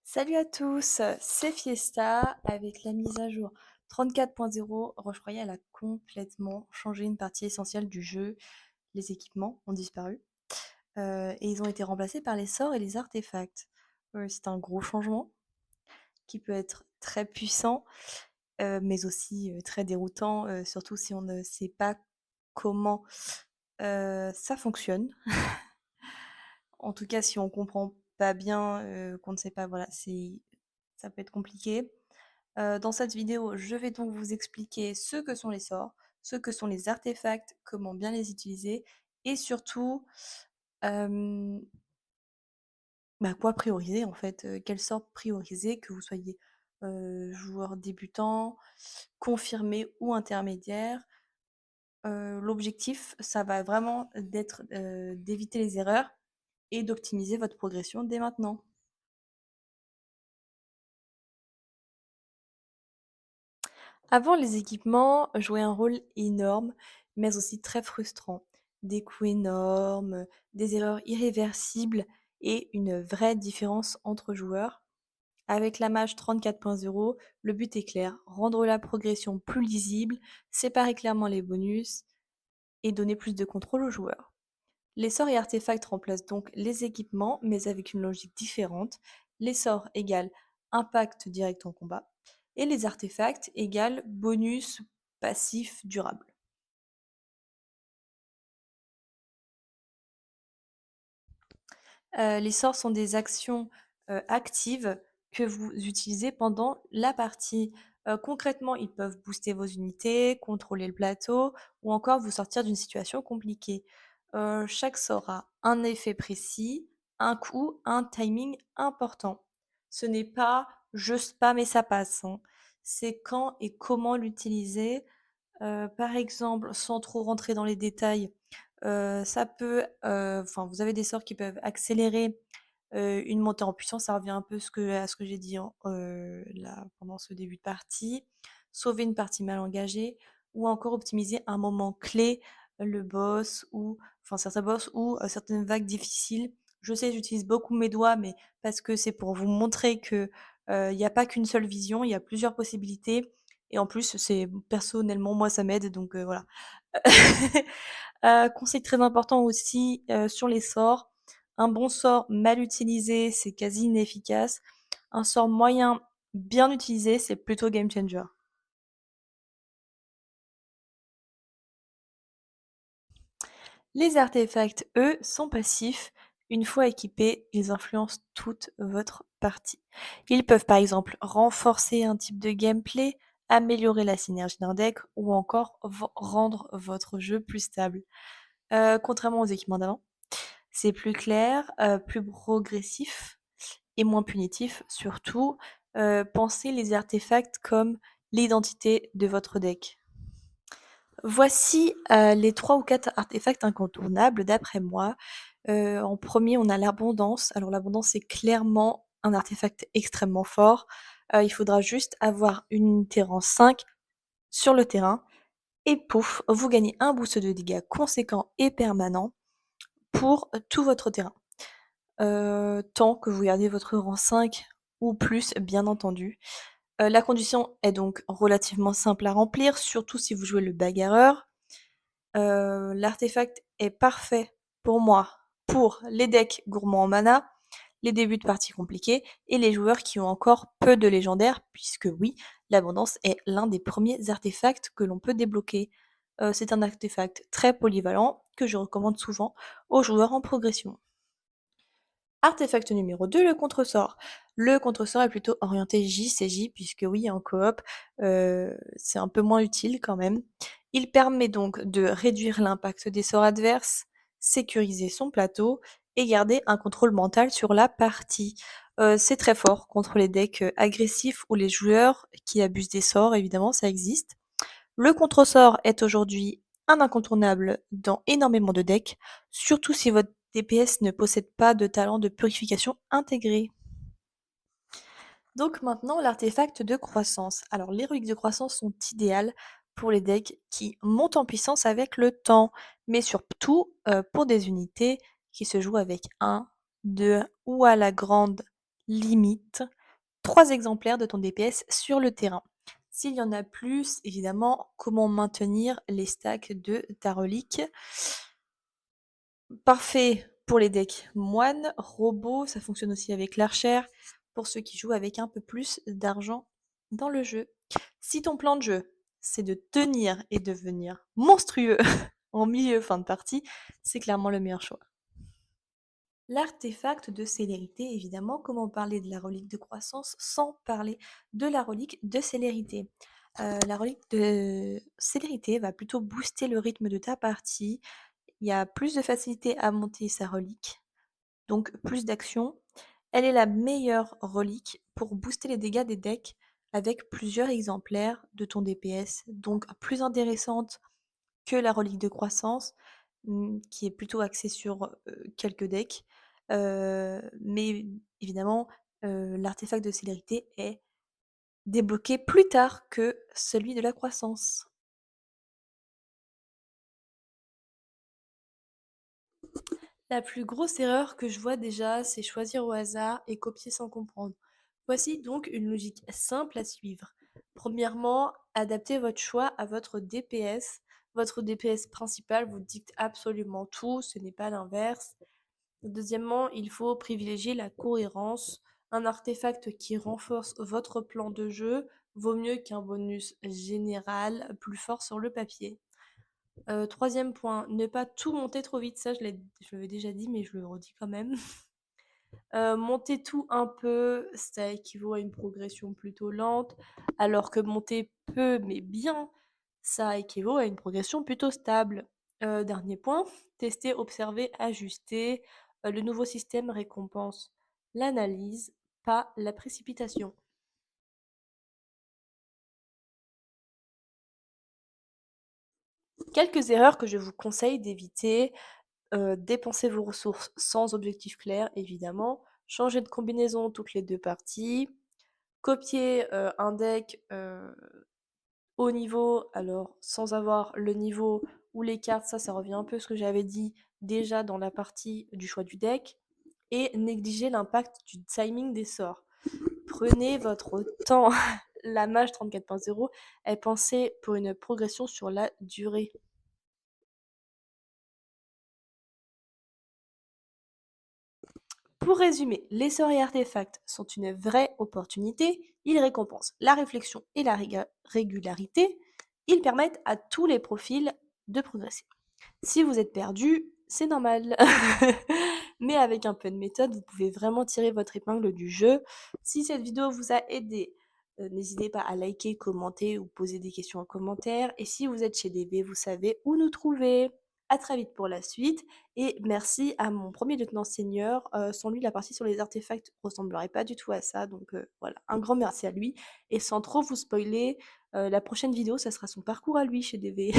Salut à tous, c'est Fiesta avec la mise à jour 34.0. Roche Royale a complètement changé une partie essentielle du jeu. Les équipements ont disparu et ils ont été remplacés par les sorts et les artefacts. C'est un gros changement qui peut être très puissant, mais aussi très déroutant, surtout si on ne sait pas comment ça fonctionne. En tout cas, si on comprend pas bien, qu'on ne sait pas, voilà, ça peut être compliqué. Dans cette vidéo, je vais donc vous expliquer ce que sont les sorts, ce que sont les artefacts, comment bien les utiliser et surtout, hem, quoi prioriser en fait, quel sort prioriser, que vous soyez, joueur débutant, confirmé ou intermédiaire. L'objectif, ça va vraiment d'éviter les erreurs et d'optimiser votre progression dès maintenant. Avant, les équipements jouaient un rôle énorme, mais aussi très frustrant. Des coûts énormes, des erreurs irréversibles et une vraie différence entre joueurs. Avec la mage 34.0, le but est clair, rendre la progression plus lisible, séparer clairement les bonus et donner plus de contrôle aux joueurs. Les sorts et artefacts remplacent donc les équipements, mais avec une logique différente. Les sorts égale impact direct en combat, et les artefacts égale bonus passif durable. Les sorts sont des actions actives que vous utilisez pendant la partie. Concrètement, ils peuvent booster vos unités, contrôler le plateau ou encore vous sortir d'une situation compliquée. Chaque sort a un effet précis, un coût, un timing important. Ce n'est pas je spam et ça passe, hein. C'est quand et comment l'utiliser. Par exemple, sans trop rentrer dans les détails, ça peut, vous avez des sorts qui peuvent accélérer, une montée en puissance. Ça revient un peu à ce que j'ai dit là, pendant ce début de partie. Sauver une partie mal engagée ou encore optimiser un moment clé, le boss ou certains boss ou, certaines vagues difficiles. Je sais, j'utilise beaucoup mes doigts, mais parce que c'est pour vous montrer que, il y a pas qu'une seule vision, il y a plusieurs possibilités et en plus, c'est personnellement, moi, ça m'aide donc voilà. Conseil très important aussi, sur les sorts, un bon sort mal utilisé, c'est quasi inefficace. Un sort moyen bien utilisé, c'est plutôt game changer. Les artefacts, eux, sont passifs. Une fois équipés, ils influencent toute votre partie. Ils peuvent par exemple renforcer un type de gameplay, améliorer la synergie d'un deck ou encore rendre votre jeu plus stable. Contrairement aux équipements d'avant, c'est plus clair, plus progressif et moins punitif. Surtout, pensez les artefacts comme l'identité de votre deck. Voici les 3 ou 4 artefacts incontournables d'après moi. En premier, on a l'abondance. Alors l'abondance, c'est clairement un artefact extrêmement fort. Il faudra juste avoir une unité rang 5 sur le terrain et pouf, vous gagnez un boost de dégâts conséquent et permanent pour tout votre terrain. Tant que vous gardez votre rang 5 ou plus, bien entendu. La condition est donc relativement simple à remplir, surtout si vous jouez le bagarreur. L'artefact est parfait pour moi, pour les decks gourmands en mana, les débuts de partie compliqués et les joueurs qui ont encore peu de légendaires, puisque oui, l'abondance est l'un des premiers artefacts que l'on peut débloquer. C'est un artefact très polyvalent que je recommande souvent aux joueurs en progression. Artefact numéro 2, le contresort. Le contresort est plutôt orienté JCJ, puisque oui, en coop, c'est un peu moins utile quand même. Il permet donc de réduire l'impact des sorts adverses, sécuriser son plateau et garder un contrôle mental sur la partie. C'est très fort contre les decks agressifs ou les joueurs qui abusent des sorts, évidemment, ça existe. Le contresort est aujourd'hui un incontournable dans énormément de decks, surtout si votre DPS ne possède pas de talent de purification intégré. Donc maintenant, l'artefact de croissance. Alors les reliques de croissance sont idéales pour les decks qui montent en puissance avec le temps, mais surtout pour des unités qui se jouent avec un, 2 ou à la grande limite 3 exemplaires de ton DPS sur le terrain. S'il y en a plus, évidemment, comment maintenir les stacks de ta relique? Parfait pour les decks moines, robots, ça fonctionne aussi avec l'archère, pour ceux qui jouent avec un peu plus d'argent dans le jeu. Si ton plan de jeu, c'est de tenir et devenir monstrueux en milieu fin de partie, c'est clairement le meilleur choix. L'artefact de célérité, évidemment, comment parler de la relique de croissance sans parler de la relique de célérité? La relique de célérité va plutôt booster le rythme de ta partie. Il y a plus de facilité à monter sa relique, donc plus d'action. Elle est la meilleure relique pour booster les dégâts des decks avec plusieurs exemplaires de ton DPS, donc plus intéressante que la relique de croissance, qui est plutôt axée sur, quelques decks. Mais évidemment, l'artefact de célérité est débloqué plus tard que celui de la croissance. La plus grosse erreur que je vois déjà, c'est choisir au hasard et copier sans comprendre. Voici donc une logique simple à suivre. Premièrement, adaptez votre choix à votre DPS. Votre DPS principal vous dicte absolument tout, ce n'est pas l'inverse. Deuxièmement, il faut privilégier la cohérence. Un artefact qui renforce votre plan de jeu vaut mieux qu'un bonus général plus fort sur le papier. Troisième point, ne pas tout monter trop vite. Ça, je l'avais déjà dit, mais je le redis quand même. Monter tout un peu, ça équivaut à une progression plutôt lente, alors que monter peu mais bien, ça équivaut à une progression plutôt stable. Dernier point, tester, observer, ajuster. Le nouveau système récompense l'analyse, pas la précipitation. Quelques erreurs que je vous conseille d'éviter. Dépenser vos ressources sans objectif clair, évidemment. Changer de combinaison toutes les 2 parties. Copier, un deck, haut niveau, alors sans avoir le niveau ou les cartes, ça revient un peu à ce que j'avais dit déjà dans la partie du choix du deck. Et négliger l'impact du timing des sorts. Prenez votre temps. La mage 34.0 est pensée pour une progression sur la durée. Pour résumer, les sorts et artefacts sont une vraie opportunité. Ils récompensent la réflexion et la régularité. Ils permettent à tous les profils de progresser. Si vous êtes perdu, c'est normal. Mais avec un peu de méthode, vous pouvez vraiment tirer votre épingle du jeu. Si cette vidéo vous a aidé, n'hésitez pas à liker, commenter ou poser des questions en commentaire. Et si vous êtes chez DB, vous savez où nous trouver. À très vite pour la suite. Et merci à mon premier lieutenant seigneur. Sans lui, la partie sur les artefacts ressemblerait pas du tout à ça. Donc voilà, un grand merci à lui. Et sans trop vous spoiler, la prochaine vidéo, ça sera son parcours à lui chez DB.